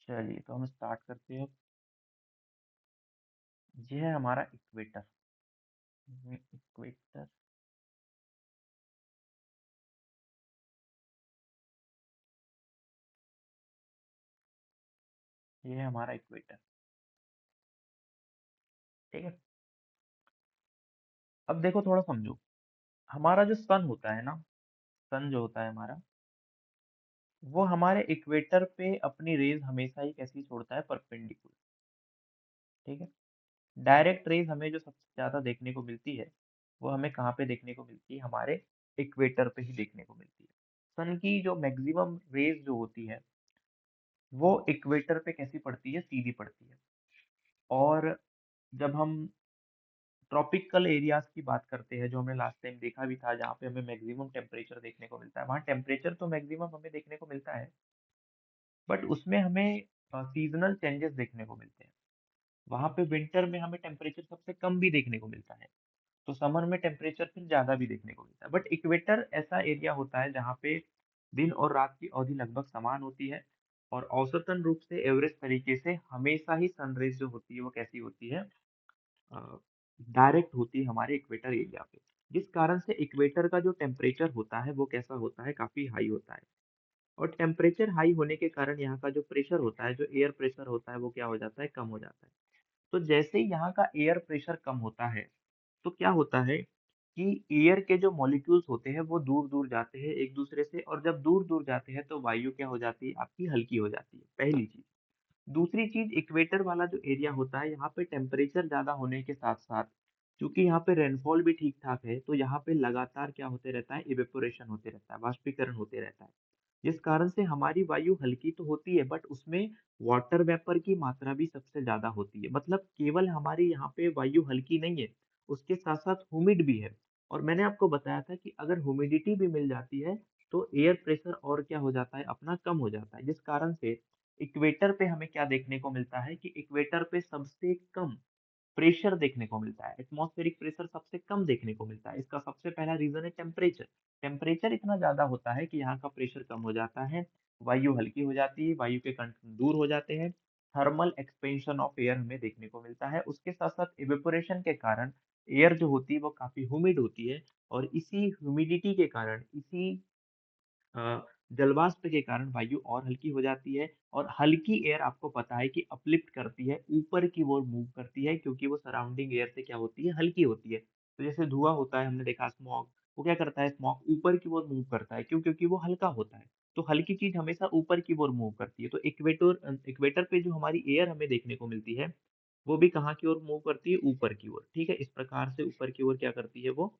चलिए, तो हम स्टार्ट करते हैं। ये है हमारा इक्वेटर। इक्वेटर, ये है हमारा इक्वेटर। ठीक है? अब देखो थोड़ा समझो, हमारा जो सन होता है ना, सन जो होता है हमारा, वो हमारे इक्वेटर पे अपनी रेज़ हमेशा ही कैसी छोड़ता है? परपेंडिकुलर। ठीक है? डायरेक्ट रेज़ हमें जो सबसे ज़्यादा देखने को मिलती है, वो हमें कहाँ पे देखने को मिलती है? हमारे इक्वेटर पे ही देखने को मिलती है। सन की जो मैक्सिमम रेज़ जो होती है, वो इक्वेटर पे कैसी पड़ती है? सीधी पड़ती है। और जब हम ट्रॉपिकल एरियाज़ की बात करते हैं, जो हमने लास्ट टाइम देखा भी था, जहाँ पे हमें मैक्सिमम टेम्परेचर देखने को मिलता है, वहाँ टेम्परेचर तो मैक्सिमम हमें देखने को मिलता है, बट उसमें हमें सीज़नल चेंजेस देखने को मिलते हैं। वहाँ पे विंटर में हमें टेम्परेचर सबसे कम भी देखने को मिलता है। तो समर में टेम्परेचर फिर ज़्यादा भी देखने को मिलता है। बट इक्वेटर ऐसा एरिया होता है जहाँ पे दिन और रात की अवधि लगभग समान होती है और औसतन रूप से एवरेज तरीके से हमेशा ही सनरेज़ जो होती है वो कैसी होती है? अ, डायरेक्ट होती है हमारे इक्वेटर एरिया पे। जिस कारण से इक्वेटर का जो टेम्परेचर होता है वो कैसा होता है? काफ़ी हाई होता है। और टेम्परेचर हाई होने के कारण यहाँ का जो प्रेशर होता है, जो एयर प्रेशर होता है वो क्या हो जाता है? कम हो जाता है। तो जैसे ही यहाँ का एयर प्रेशर कम होता है, तो क्या होता है कि एयर के जो मॉलिक्यूल्स होते हैं वो दूर-दूर जाते हैं एक दूसरे से और जब दूर-दूर जाते हैं तो वायु क्या हो जाती है आपकी हल्की हो जाती है, पहली चीज़। दूसरी चीज़ इक्वेटर वाला जो एरिया होता है यहाँ पे टेम्परेचर ज़्यादा होने के साथ-साथ चूँकि यहाँ पे रेनफॉल भी ठीक-ठाक है, तो यहाँ पे लगातार क्या होते रहता है इवेपोरेशन होते रहता है, वाष्पीकरण होते रहता है। जिस कारण से हमारी वायु हल्की तो होती है बट उसमें वाटर वेपर की मात्रा भी सबसे ज़्यादा होती है। मतलब केवल हमारी यहाँ पे वायु हल्की नहीं है, उसके साथ-साथ ह्यूमिड भी है। और मैंने आपको बताया था कि अगर ह्यूमिडिटी भी मिल जाती है, तो एयर प्रेशर और क्या हो जाता है अपना कम हो जाता है। जिस कारण से इक्वेटर पे हमें क्या देखने को मिलता है कि इक्वेटर पे सबसे कम प्रेशर देखने को मिलता है। एटमॉस्फेरिक प्रेशर सबसे कम देखने को मिलता है। इसका सबसे पहला रीज़न है टेम्परेचर। टेम्परेचर इतना ज़्यादा होता है कि यहाँ का प्रेशर कम हो जाता है, वायु हल्की हो जाती है, वायु के कण दूर हो जाते हैं, थर्मल एक्सपेंशन ऑफ एयर हमें देखने को मिलता है। उसके साथ-साथ इवेपोरेशन के कारण एयर जो होती है वो काफ़ी ह्यूमिड होती है और इसी ह्यूमिडिटी के कारण, इसी जलवाष्प के कारण वायु और हल्की हो जाती है और हल्की एयर आपको पता है कि अपलिफ्ट करती है, ऊपर की ओर मूव करती है क्योंकि वो सराउंडिंग एयर से क्या होती है, हल्की होती है। तो जैसे धुआँ होता है, हमने देखा स्मॉग, वो क्या करता है स्मॉग ऊपर की ओर मूव करता है, क्यों? क्योंकि वो हल्का होता है। तो हल्की चीज़ हमेशा ऊपर की ओर मूव करती है। तो इक्वेटर पे जो हमारी एयर हमें देखने को मिलती है, वो भी कहाँ की ओर मूव करती है? ऊपर की ओर, ठीक है? इस प्रकार से ऊपर की ओर क्या करती है वो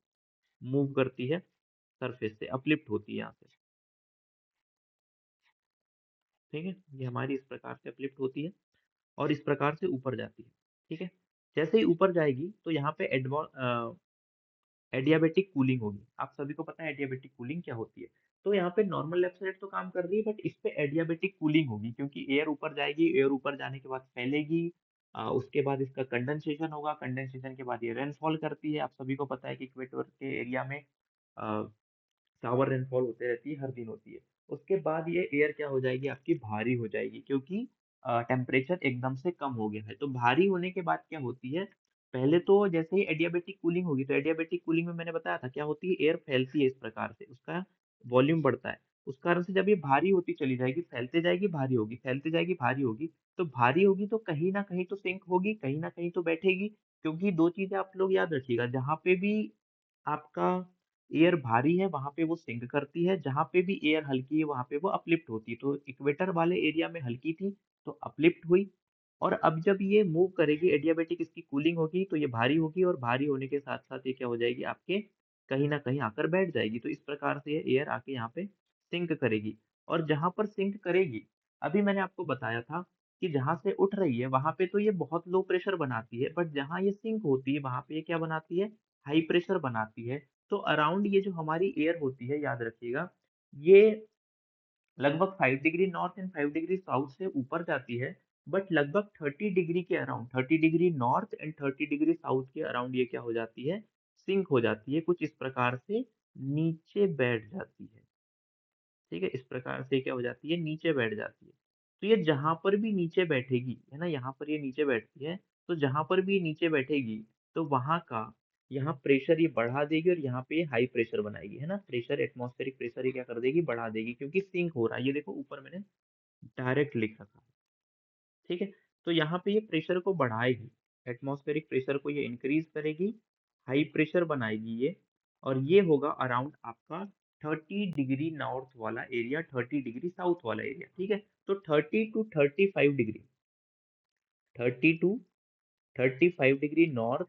मूव करती है सरफेस से, अपलिफ्ट होती है यहाँ से। ठीक है, ये हमारी इस प्रकार से अपलिफ्ट होती है और इस प्रकार से ऊपर जाती है। ठीक है, जैसे ही ऊपर जाएगी तो यहाँ पे एडियाबेटिक कूलिंग होगी। आप सभी को पता है एडियाबेटिक कूलिंग क्या होती है। तो यहाँ पे नॉर्मल लेफ्ट तो काम कर रही है, बट इस पे एडियाबेटिक कूलिंग होगी क्योंकि एयर ऊपर जाएगी, एयर ऊपर जाने के बाद फैलेगी। उसके बाद इसका कंडेंसेशन होगा, कंडेंसेशन के बाद ये रेनफॉल करती है। आप सभी को पता है कि इक्वेटर के एरिया में शावर रेनफॉल होते रहती है, हर दिन होती है। उसके बाद ये एयर क्या हो जाएगी, आपकी भारी हो जाएगी क्योंकि टेम्परेचर एकदम से कम हो गया है। तो भारी होने के बाद क्या होती है, पहले तो जैसे ही एडियाबेटिक कूलिंग होगी, तो एडियाबेटिक कूलिंग में मैंने बताया था क्या होती है, एयर फैलती है इस प्रकार से, उसका वॉल्यूम बढ़ता है। उस कारण से जब ये भारी होती चली जाएगी, फैलते जाएगी, भारी होगी, फैलते जाएगी, भारी होगी। तो भारी होगी तो कहीं न कहीं तो सिंक होगी, कहीं न कहीं तो बैठेगी, क्योंकि 2 चीज़ें आप लोग याद रखिएगा, जहाँ पे भी आपका एयर भारी है वहाँ पे वो सिंक करती है, जहाँ पे भी एयर हल्की है वहाँ पे वो अपलिफ्ट होती है। तो इक्वेटर वाले एरिया में हल्की थी तो अपलिफ्ट हुई, और अब जब ये मूव करेगी, एडियाबैटिक इसकी कूलिंग होगी तो ये भारी होगी, और भारी होने के साथ-साथ ये क्या हो जाएगी आपके, कहीं न कहीं आकर बैठ जाएगी। तो इस प्रकार से ये एयर आके यहाँ पे सिंक करेगी, और जहाँ पर सिंक करेगी, अभी मैंने आपको बताया था कि जहाँ से उठ रही है वहाँ पे तो ये बहुत लो प्रेशर बनाती है, बट जहाँ ये सिंक होती है वहाँ पे ये क्या बनाती है, हाई प्रेशर बनाती है। तो अराउंड ये जो हमारी एयर होती है, याद रखिएगा, ये लगभग 5 degree north and 5 degree south से ऊपर जाती है, बट लगभग 30 डिग्री के around, 30 degree north and 30 degree south के अराउंड ये क्या हो जाती है, सिंक हो जाती है, कुछ इस प्रकार से नीचे बैठ जाती है। ठीक है, इस प्रकार से क्या हो जाती है, नीचे बैठ जाती है। तो ये जहाँ पर भी नीचे बैठेगी, है ना, यहाँ पर ये नीचे बैठती है, तो जहाँ पर भी ये नीचे बैठेगी, तो वहाँ का, यहाँ प्रेशर ये बढ़ा देगी और यहाँ पे ये हाई प्रेशर बनाएगी, है ना, प्रेशर, एटमॉस्फेरिक प्रेशर ये क्या कर देगी, बढ़ा देगी, क्योंकि सिंक हो रहा है। ये देखो ऊपर मैंने डायरेक्ट लिख रखा है। ठीक है, तो यहाँ पे ये प्रेशर को बढ़ाएगी, एटमॉस्फेरिक प्रेशर को ये इंक्रीज करेगी, हाई प्रेशर बनाएगी ये, और ये होगा अराउंड आपका 30 डिग्री नॉर्थ वाला एरिया, 30 डिग्री साउथ वाला एरिया। ठीक है, तो 30 to 35 degree, 30 to 35 degree north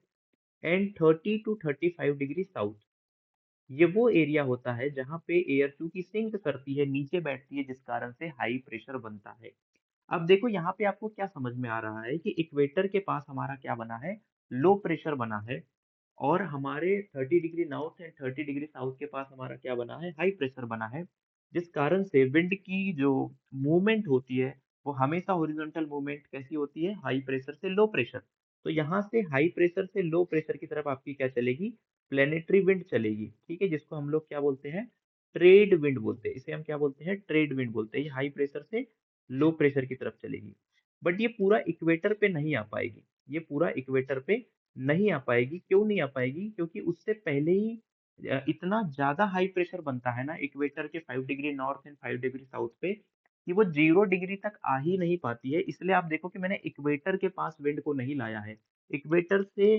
and 30 to 35 degree south, ये वो एरिया होता है जहाँ पे एयर चूंकि सिंक करती है, नीचे बैठती है, जिस कारण से हाई प्रेशर बनता है। अब देखो यहाँ पे आपको क्या समझ में आ रहा है कि इक्वेटर के पास हमारा क्या बना है, लो प्रेशर बना है, और हमारे 30 degree north and 30 degree south के पास हमारा क्या बना है, हाई प्रेशर बना है, जिस कारण से विंड की जो मूवमेंट होती है वो हमेशा हॉरिजॉन्टल मूवमेंट कैसी होती है, हाई प्रेशर से लो प्रेशर। तो यहाँ से हाई प्रेशर से लो प्रेशर की तरफ आपकी क्या चलेगी, प्लेनेटरी विंड चलेगी। ठीक है, जिसको हम लोग क्या बोलते हैं, ट्रेड विंड बोलते हैं, इसे हम क्या बोलते हैं, ट्रेड विंड बोलते हैं। ये हाई प्रेशर से लो प्रेशर की तरफ चलेगी, बट ये पूरा इक्वेटर पे नहीं आ पाएगी, ये पूरा इक्वेटर पे नहीं आ पाएगी। क्यों नहीं आ पाएगी, क्योंकि उससे पहले ही इतना ज़्यादा हाई प्रेशर बनता है ना इक्वेटर के 5 degree north and 5 degree south पे, कि वो 0 डिग्री तक आ ही नहीं पाती है। इसलिए आप देखो कि मैंने इक्वेटर के पास विंड को नहीं लाया है। इक्वेटर से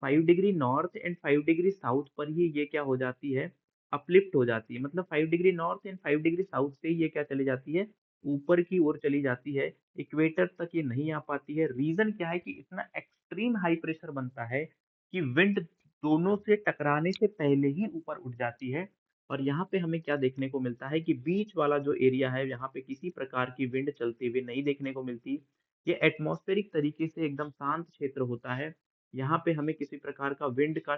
5 degree north and 5 degree south पर ही ये क्या हो जाती है, अपलिफ्ट हो जाती है। मतलब 5 degree north and 5 degree south से ही ये क्या चली जाती है, ऊपर की ओर चली जाती है, इक्वेटर तक ये नहीं आ पाती है। रीज़न क्या है कि इतना एक्सट्रीम हाई प्रेशर बनता है कि विंड दोनों से टकराने से पहले ही ऊपर उठ जाती है। और यहाँ पे हमें क्या देखने को मिलता है कि बीच वाला जो एरिया है, यहाँ पे किसी प्रकार की विंड चलते हुए नहीं देखने को मिलती। ये एटमॉस्फेरिक तरीके से एकदम शांत क्षेत्र होता है। यहाँ पे हमें किसी प्रकार का विंड का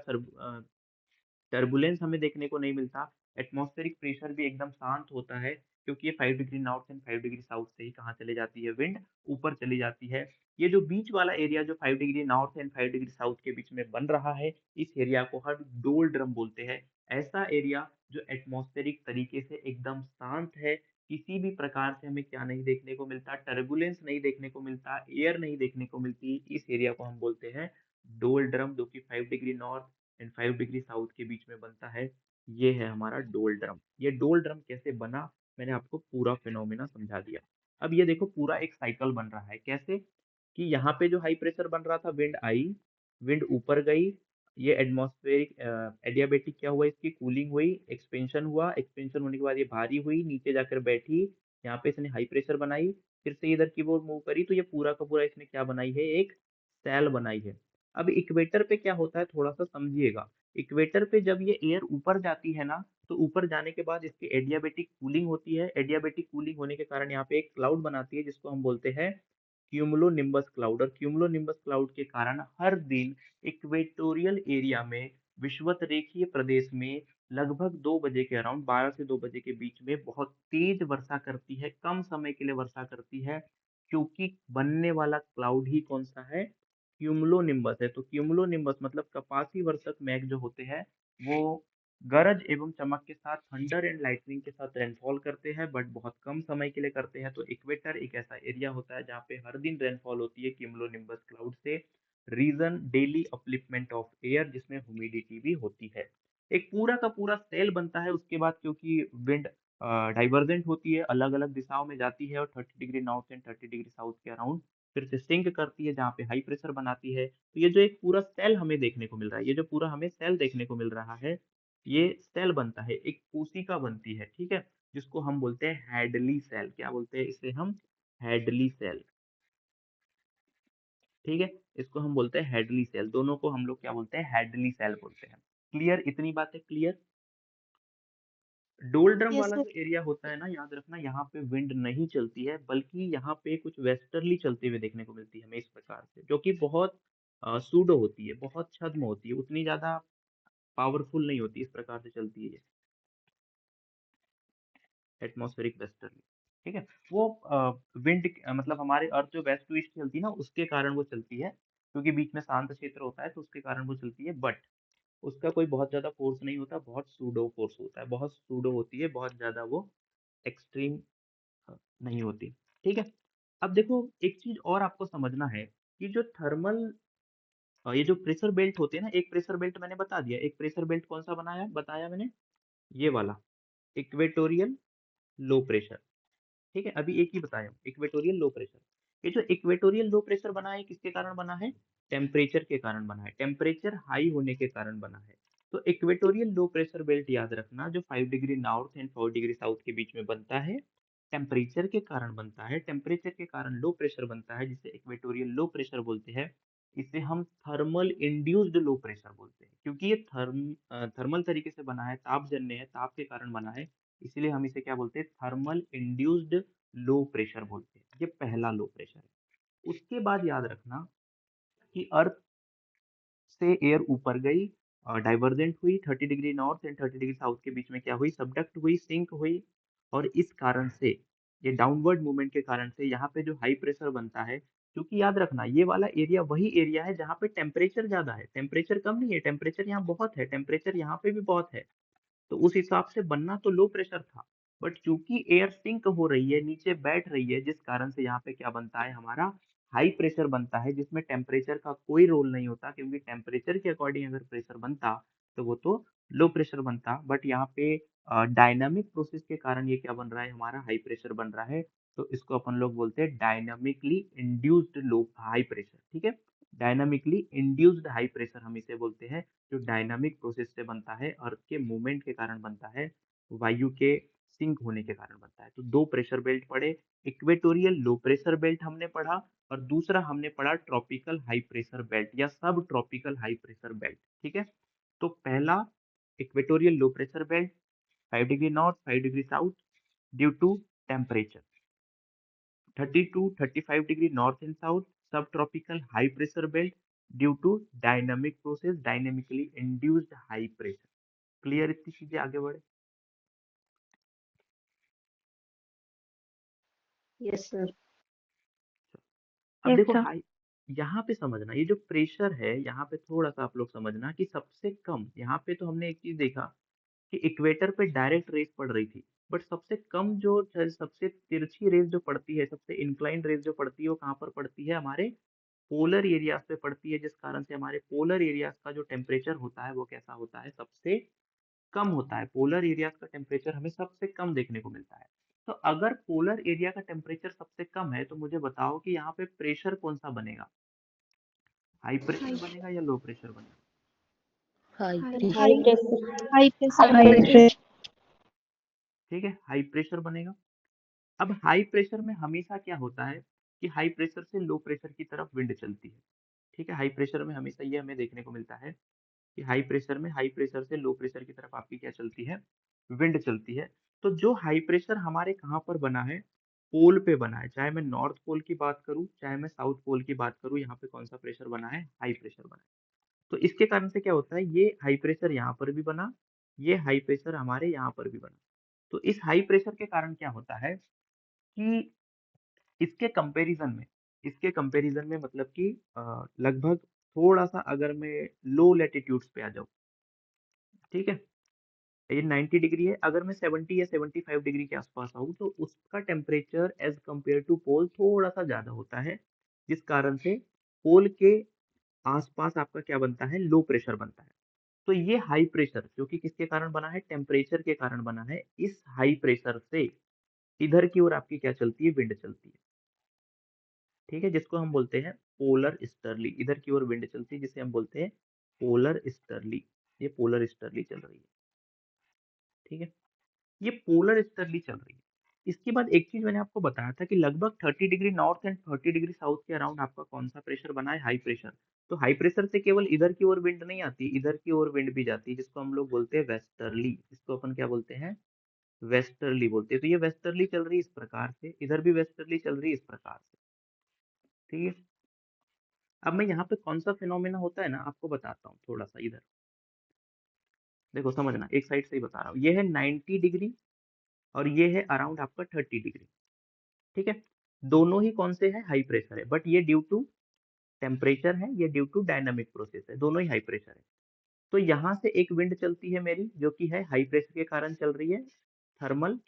टर्बुलेंस हमें देखने को नहीं मिलता। एटमॉस्फेरिक प्रेशर भी एकदम शांत होता है, क्योंकि ये 5 degree north and 5 degree south से ही कहाँ चले जाती है, विंड ऊपर चली जाती है। ये जो बीच वाला एरिया जो 5 degree north and 5 degree south के बीच में बन रहा है, इस एरिया को हम डोल ड्रम बोलते हैं। ऐसा एरिया जो एटमॉस्फेरिक तरीके से एकदम शांत है, किसी भी प्रकार से हमें क्या नहीं देखने को मिलता, टर्बुलेंस नहीं देखने को मिलता, एयर नहीं देखने को मिलती, इस एरिया को हम बोलते हैं डोल ड्रम, जो कि 5 degree north and 5 degree south के बीच में बनता है। ये है हमारा डोल ड्रम। ये डोल ड्रम कैसे बना, मैंने आपको पूरा फिनोमेना समझा दिया। अब ये देखो पूरा एक साइकिल बन रहा है, कैसे कि यहाँ पे जो हाई प्रेशर बन रहा था, विंड आई, विंड ऊपर गई, ये एटमॉस्फेरिक एडियाबेटिक क्या हुआ, इसकी कूलिंग हुई, एक्सपेंशन हुआ, एक्सपेंशन होने के बाद ये भारी हुई, नीचे जाकर बैठी, यहाँ पे इसने हाई प्रेशर बनाई, फिर से इधर की ओर मूव करी, तो ये पूरा का पूरा इसने क्या बनाई है, एक सेल बनाई है। अब इक्वेटर पे क्या होता है, थोड़ा सा समझिएगा। इक्वेटर पे जब ये एयर ऊपर जाती है ना, तो ऊपर जाने के बाद इसकी एडियाबेटिक कूलिंग होती है। एडियाबेटिक कूलिंग होने के कारण यहाँ पे एक क्लाउड बनाती है जिसको हम बोलते हैं क्यूमुलोनिम्बस क्लाउड। और क्यूमुलोनिम्बस क्लाउड के कारण हर दिन इक्वेटोरियल एरिया में विषुवतरेखीय प्रदेश में लगभग 2 बजे के अराउंड 12 से 2 बजे के बीच में बहुत तेज वर्षा करती है, कम समय के लिए वर्षा करती है, क्योंकि बनने वाला क्लाउड ही कौन सा है, क्यूमुलोनिम्बस है। तो क्यूमुलोनिम्बस मतलब कपासी वर्षक मेघ जो होते हैं वो गरज एवं चमक के साथ थंडर एंड लाइटनिंग के साथ रेनफॉल करते हैं, बट बहुत कम समय के लिए करते हैं। तो इक्वेटर एक ऐसा एरिया होता है जहाँ पे हर दिन रेनफॉल होती है क्यूमुलोनिम्बस क्लाउड से। Reason daily upliftment of air, जिसमें ह्यूमिडिटी भी होती है। एक पूरा का पूरा सेल बनता है उसके बाद, क्योंकि विंड डाइवर्जेंट होती है, अलग अलग दिशाओं में जाती है और 30 degree north and 30 degree south के अराउंड फिर से सिंक करती है जहाँ पे हाई प्रेशर बनाती है। तो ये जो एक पूरा सेल हमें देखने को मिल रहा है, ये जो पूरा हमें सेल देखने को मिल रहा है, ये सेल बनता है, एक कोशिका बनती है, ठीक है, जिसको हम बोलते हैं हैडली सेल। क्या बोलते हैं इसे हम? हैडली सेल, ठीक है, इसको हम बोलते हैं हैडली सेल। दोनों को हम लोग क्या बोलते हैं? हैडली सेल बोलते हैं। क्लियर? इतनी बातें क्लियर? डोलड्रम यस वाला सर। जो एरिया होता है ना, याद रखना, यहाँ पे विंड नहीं चलती है, बल्कि यहाँ पे कुछ वेस्टर्ली चलते हुए देखने को मिलती है हमें इस प्रकार से, जो कि बहुत सूडो होती है, बहुत छद्म होती है, उतनी ज्यादा पावरफुल नहीं होती, इस प्रकार से चलती है ये एटमॉस्फेरिक वेस्टर्ली, ठीक है। वो विंड मतलब हमारे अर्थ जो वेस्ट टू ईस्ट चलती है ना, उसके कारण वो चलती है, क्योंकि बीच में शांत क्षेत्र होता है तो उसके कारण वो चलती है। बट उसका कोई बहुत ज्यादा फोर्स नहीं होता, बहुत सूडो फोर्स होता है, बहुत सूडो होती है, बहुत ज्यादा वो एक्सट्रीम नहीं होती, ठीक है। अब देखो, एक चीज और आपको समझना है कि जो थर्मल ये जो प्रेशर बेल्ट होते हैं ना, एक प्रेशर बेल्ट मैंने बता दिया, एक प्रेशर बेल्ट कौन सा बनाया बताया मैंने, ये वाला इक्वेटोरियल लो प्रेशर, ठीक है, अभी एक ही बताया इक्वेटोरियल लो प्रेशर। ये जो इक्वेटोरियल लो प्रेशर बना है किसके कारण बना है? टेम्परेचर के कारण बना है, टेम्परेचर हाई होने के कारण बना है। तो इक्वेटोरियल लो प्रेशर बेल्ट याद रखना, जो 5 degree north and 4 degree south के बीच में बनता है, टेम्परेचर के कारण बनता है, टेम्परेचर के कारण लो प्रेशर बनता है, जिसे इक्वेटोरियल लो प्रेशर बोलते हैं। इसे हम थर्मल इंड्यूस्ड लो प्रेशर बोलते हैं, क्योंकि ये थर्मल तरीके से बना है, तापजन्य है, ताप के कारण बना है, इसीलिए हम इसे क्या बोलते हैं? थर्मल इंड्यूस्ड लो प्रेशर बोलते हैं। ये पहला लो प्रेशर है। उसके बाद याद रखना कि अर्थ से एयर ऊपर गई, डाइवर्जेंट हुई 30 degree north and 30 degree south के बीच में, क्या हुई? सबडक्ट हुई, सिंक हुई। और इस कारण से, ये डाउनवर्ड मूवमेंट के कारण से यहाँ पे जो हाई प्रेशर बनता है, क्योंकि याद रखना ये वाला एरिया वही एरिया है जहाँ पे टेम्परेचर ज्यादा है, टेम्परेचर कम नहीं है, टेम्परेचर यहाँ बहुत है, टेम्परेचर यहाँ पे भी बहुत है। तो उस हिसाब से बनना तो लो प्रेशर था, बट चूंकि एयर सिंक हो रही है, नीचे बैठ रही है, जिस कारण से यहाँ पे क्या बनता है हमारा? हाई प्रेशर बनता है, जिसमें टेम्परेचर का कोई रोल नहीं होता, क्योंकि टेम्परेचर के अकॉर्डिंग अगर प्रेशर बनता तो वो तो लो प्रेशर बनता। बट यहाँ पे डायनामिक प्रोसेस के कारण ये क्या बन रहा है? हमारा हाई प्रेशर बन रहा है। तो इसको अपन लोग बोलते हैं डायनामिकली इंड्यूस्ड लो हाई प्रेशर, ठीक है, डायनामिकली इंड्यूस्ड हाई प्रेशर हम इसे बोलते हैं, जो डायनामिक प्रोसेस से बनता है, अर्थ के मूवमेंट के कारण बनता है, वायु के सिंक होने के कारण बनता है। तो दो प्रेशर बेल्ट पढ़े, इक्वेटोरियल लो प्रेशर बेल्ट हमने पढ़ा, और दूसरा हमने पढ़ा ट्रॉपिकल हाई प्रेशर बेल्ट या सब ट्रॉपिकल हाई प्रेशर बेल्ट, ठीक है। तो पहला equatorial low pressure belt, 5 degree north 5 degree south, due to temperature. 30 to 35 degree north and south, subtropical high pressure belt, due to dynamic process, dynamically induced high pressure. Clear? इतनी चीजें आगे बढ़े। Yes sir. अब yes देखो sir. High, यहाँ पे समझना, ये जो प्रेशर है यहाँ पे थोड़ा सा आप लोग समझना कि सबसे कम, यहाँ पे तो हमने एक चीज देखा कि इक्वेटर पे डायरेक्ट रेस पड़ रही थी, बट सबसे कम जो सबसे तिरछी रेस जो पड़ती है, सबसे इंक्लाइंड रेस जो पड़ती है, वो कहाँ पर पड़ती है? हमारे पोलर एरियाज पे पड़ती है, जिस कारण से हमारे पोलर एरियाज का जो टेम्परेचर होता है वो कैसा होता है? सबसे कम होता है। पोलर एरियाज का टेम्परेचर हमें सबसे कम देखने को मिलता है। तो अगर पोलर एरिया का टेम्परेचर सबसे कम है, तो मुझे बताओ कि यहाँ पे प्रेशर कौन सा बनेगा? हाई प्रेशर बनेगा या लो प्रेशर बनेगा? High high pressure. Pressure. High pressure. High pressure. ठीक है, हाई प्रेशर बनेगा। अब हाई प्रेशर में हमेशा क्या होता है कि हाई प्रेशर से लो प्रेशर की तरफ विंड चलती है, ठीक है, हाई प्रेशर में हमेशा ये हमें देखने को मिलता है। कि हाई प्रेशर से लो प्रेशर की तरफ आपकी क्या चलती है, विंड चलती है। तो जो हाई प्रेशर हमारे कहाँ पर बना है, पोल पे बना है। चाहे मैं नॉर्थ पोल की बात करूँ, चाहे मैं साउथ पोल की बात करूँ, यहाँ पे कौन सा प्रेशर बना है, हाई प्रेशर बना है। तो इसके कारण से क्या होता है, ये हाई प्रेशर यहाँ पर भी बना, ये हाई प्रेशर हमारे यहाँ पर भी बना। तो इस हाई प्रेशर के कारण क्या होता है कि इसके कंपैरिजन में मतलब कि लगभग थोड़ा-सा अगर मैं लो लैटिट्यूड्स पे आ जाऊँ, ठीक है? ये 90 डिग्री है, अगर मैं 70 या 75 डिग्री के आसपास आऊँ, तो उसका टेम्परेचर एज़ कम्पेयर टू पोल थोड़ा-सा ज़्यादा होता है, जिस कारण से पोल के आसपास आपका क्या बनता है, लो प्रेशर बनता है। तो ये हाई प्रेशर जो कि किसके कारण बना है, टेम्परेचर के कारण बना है। इस हाई प्रेशर से इधर की ओर आपकी क्या चलती है, विंड चलती है। ठीक है? जिसको हम बोलते हैं पोलर ईस्टर्ली, इधर की ओर विंड चलती है जिसे हम बोलते हैं पोलर ईस्टर्ली। ये पोलर ईस्टर्ली चल रही है, ठीक है? ये पोलर ईस्टर्ली चल रही है। इसके बाद एक चीज़ मैंने आपको बताया था कि लगभग 30 degree north and 30 degree south के अराउंड आपका कौन-सा प्रेशर बना है, हाई प्रेशर। तो हाई प्रेशर से केवल इधर की ओर विंड नहीं आती, इधर की ओर विंड भी जाती है, जिसको हम लोग बोलते हैं वेस्टर्ली। इसको अपन क्या बोलते हैं, वेस्टर्ली बोलते हैं। तो ये वेस्टर्ली चल रही है इस प्रकार से, इधर भी वेस्टर्ली चल रही है इस प्रकार से, ठीक है? अब मैं यहाँ पे कौन सा फिनोमेना होता है ना आपको बताता हूँ थोड़ा सा इधर। देखो समझना, एक साइड से ही बता रहा हूँ। ये है 90 डिग्री और ये है अराउंड आपका 30 डिग्री, ठीक है? दोनों ही कौन से हैं, हाई प्रेशर है, बट ये ड्यू टू टेम्परेचर है, ये ड्यू टू डायनामिक प्रोसेस है, दोनों ही हाई प्रेशर है। तो यहाँ से एक विंड चलती है मेरी जो कि है हाई प्रेशर के कारण चल रही है, थर्मल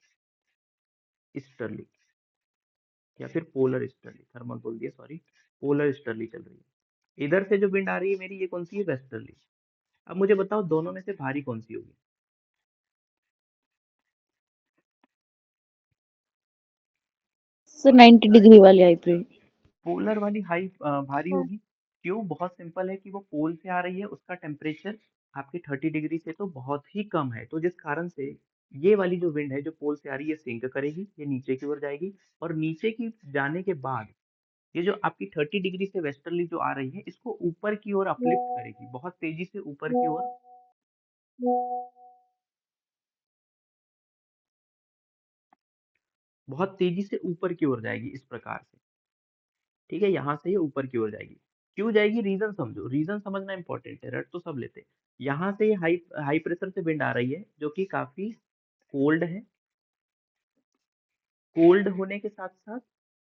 ईस्टर्ली या फिर पोलर ईस्टर्ली, थर्मल बोल दिया सॉरी, पोलर ईस्टर्ली चल रही है। इधर से जो विंड आ रही है मेरी, ये कौन सी है, वेस्टर्ली। अब मुझे बताओ दोनों में से भारी कौन सी होगी। सर 90 डिग्री वाली हाइब्रिड। पोलर वाली भारी होगी। क्यों, बहुत सिंपल है कि वो पोल से आ रही है, उसका टेम्परेचर आपके 30 डिग्री से तो बहुत ही कम है, तो जिस कारण से ये वाली जो विंड है जो पोल से आ रही है सिंक करेगी, ये नीचे की ओर जाएगी, और नीचे की जाने के बाद ये जो आपकी 30 डिग्री से वेस्टर्ली जो आ रही है, इसको ऊपर की ओर अपलिफ्ट करेगी, बहुत तेजी से ऊपर की ओर, बहुत तेजी से ऊपर की ओर जाएगी इस प्रकार से, ठीक है? यहाँ से ये ऊपर की ओर जाएगी। क्यों जाएगी, रीजन समझो, रीजन समझना इंपॉर्टेंट है, रट तो सब लेते हैं। यहाँ से ये हाई हाई प्रेशर से विंड आ रही है जो कि काफी कोल्ड है, कोल्ड होने के साथ साथ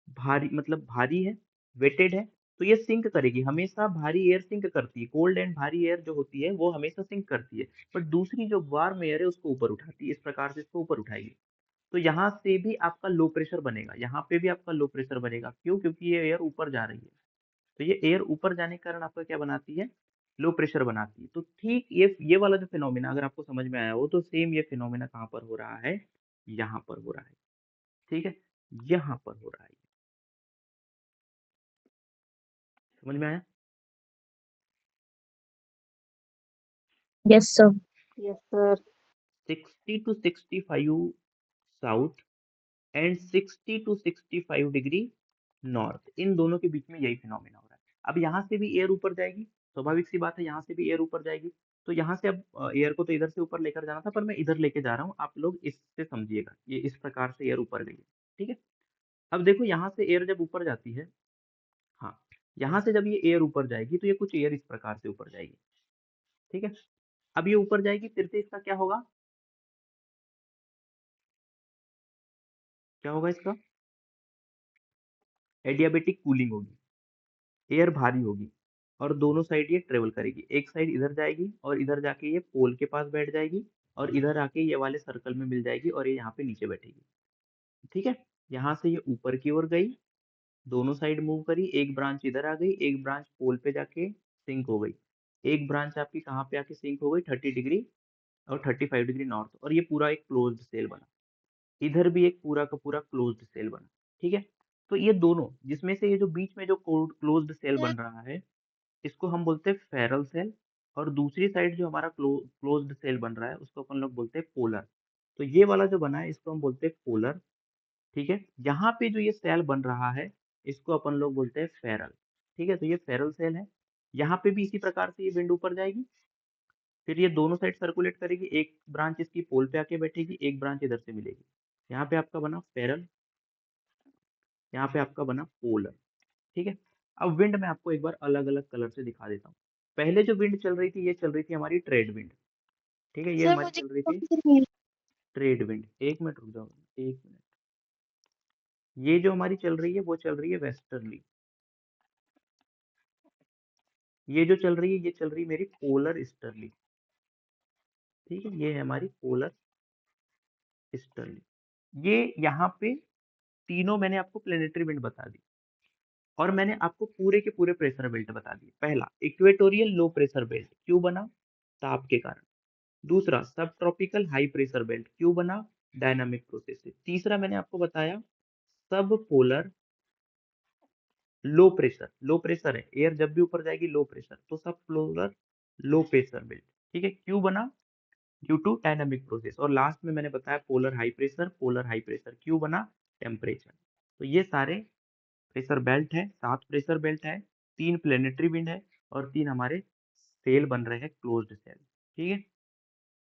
भारी, मतलब भारी है, वेटेड है। तो ये सिंक करेगी, हमेशा भारी एयर सिंक करती है, कोल्ड एंड भारी एयर जो होती है वो हमेशा सिंक करती है, बट दूसरी जो वार्म एयर है उसको ऊपर उठाती है, इस प्रकार से इसको ऊपर उठाएगी। तो यहाँ से भी आपका लो प्रेशर बनेगा, यहाँ पे भी आपका लो प्रेशर बनेगा। क्यों, क्योंकि ये एयर ऊपर जा रही है। तो ये एयर ऊपर जाने के कारण आपका क्या बनाती है, लो प्रेशर बनाती है। तो ठीक ये वाला जो फिनोमेना अगर आपको समझ में आया हो, तो सेम ये फिनोमेना कहाँ पर हो रहा है, यहाँ पर हो रहा है, ठीक है? यहाँ पर हो रहा है, समझ में आया? Yes sir. Yes sir. 60 to 65 south and 60 to 65 degree north, इन दोनों के बीच में यही फिनोमेना हो रहा है। अब यहाँ से भी एयर ऊपर जाएगी, स्वाभाविक सी बात है, यहाँ से भी एयर ऊपर जाएगी। तो यहाँ से अब एयर को तो इधर से ऊपर लेकर जाना था, पर मैं इधर लेके जा रहा हूँ, आप लोग इससे समझिएगा, ये इस प्रकार से एयर ऊपर गई है, ठीक है? अब देखो यहाँ से एयर जब ऊपर जाती है, हाँ, यहाँ से जब ये एयर ऊपर जाएगी तो ये कुछ एयर इस प्रकार से ऊपर जाएगी, ठीक है? अब ये ऊपर जाएगी, फिर से इसका क्या होगा, क्या होगा इसका, एडियाबेटिक कूलिंग होगी, एयर भारी होगी, और दोनों साइड ये ट्रेवल करेगी। एक साइड इधर जाएगी और इधर जाके ये पोल के पास बैठ जाएगी, और इधर आके ये वाले सर्कल में मिल जाएगी और ये यहाँ पे नीचे बैठेगी, ठीक है? यहाँ से ये ऊपर की ओर गई, दोनों साइड मूव करी, एक ब्रांच इधर आ गई, एक ब्रांच पोल पे जाके सिंक हो गई, एक ब्रांच आपकी कहाँ पे आके सिंक हो गई, 30 डिग्री और 35 डिग्री नॉर्थ, और ये पूरा एक क्लोज्ड सेल बना। इधर भी एक पूरा का पूरा क्लोज्ड सेल बना, ठीक है? तो ये दोनों, जिसमें से ये जो बीच में जो क्लोज्ड सेल बन रहा है, इसको हम बोलते हैं फेरल सेल, और दूसरी साइड जो हमारा क्लोज्ड सेल बन रहा है उसको अपन लोग बोलते हैं पोलर। तो ये वाला जो बना है इसको हम बोलते हैं पोलर, ठीक है? यहाँ पे जो ये सेल बन रहा है इसको अपन लोग बोलते हैं फेरल, ठीक है? तो ये फेरल सेल है, यहाँ पे भी इसी प्रकार से ये विंड ऊपर जाएगी, फिर ये दोनों साइड सर्कुलेट करेगी, एक ब्रांच इसकी पोल पे आके बैठेगी, एक ब्रांच इधर से मिलेगी। यहाँ पे आपका बना फेरल, यहाँ पे आपका बना पोलर। ठीक है। अब विंड मैं आपको एक बार अलग अलग कलर से दिखा देता हूँ। पहले जो विंड चल रही थी, ये चल रही थी हमारी ट्रेड विंड। ठीक है, ये सर हमारी मुझे चल रही थी ट्रेड विंड। एक मिनट रुक जाओ, एक मिनट। ये जो हमारी चल रही है वो चल रही है वेस्टर्ली। ये जो चल रही है ये चल रही है मेरी पोलर ईस्टर्ली। ठीक है, ये है हमारी पोलर ईस्टर्ली। ये यहाँ पे तीनों मैंने आपको प्लेनेटरी विंड बता दी, और मैंने आपको पूरे के पूरे प्रेशर बेल्ट बता दिए। पहला इक्वेटोरियल लो प्रेशर बेल्ट, क्यों बना? ताप के कारण। दूसरा सब ट्रॉपिकल हाई प्रेशर बेल्ट, क्यों बना? डायनामिक प्रोसेस से। तीसरा मैंने आपको बताया सब पोलर लो प्रेशर है, एयर जब भी ऊपर जाएगी लो प्रेशर, तो सब पोलर लो प्रेशर बेल्ट। ठीक है, क्यों बना? Due to dynamic process. और लास्ट में मैंने बताया पोलर हाई प्रेशर क्यों बना? टेम्परेचर। तो ये सारे प्रेशर बेल्ट है, 7 प्रेशर बेल्ट है, 3 प्लेनेटरी विंड है, और 3 हमारे सेल बन रहे हैं क्लोज्ड सेल। ठीक है।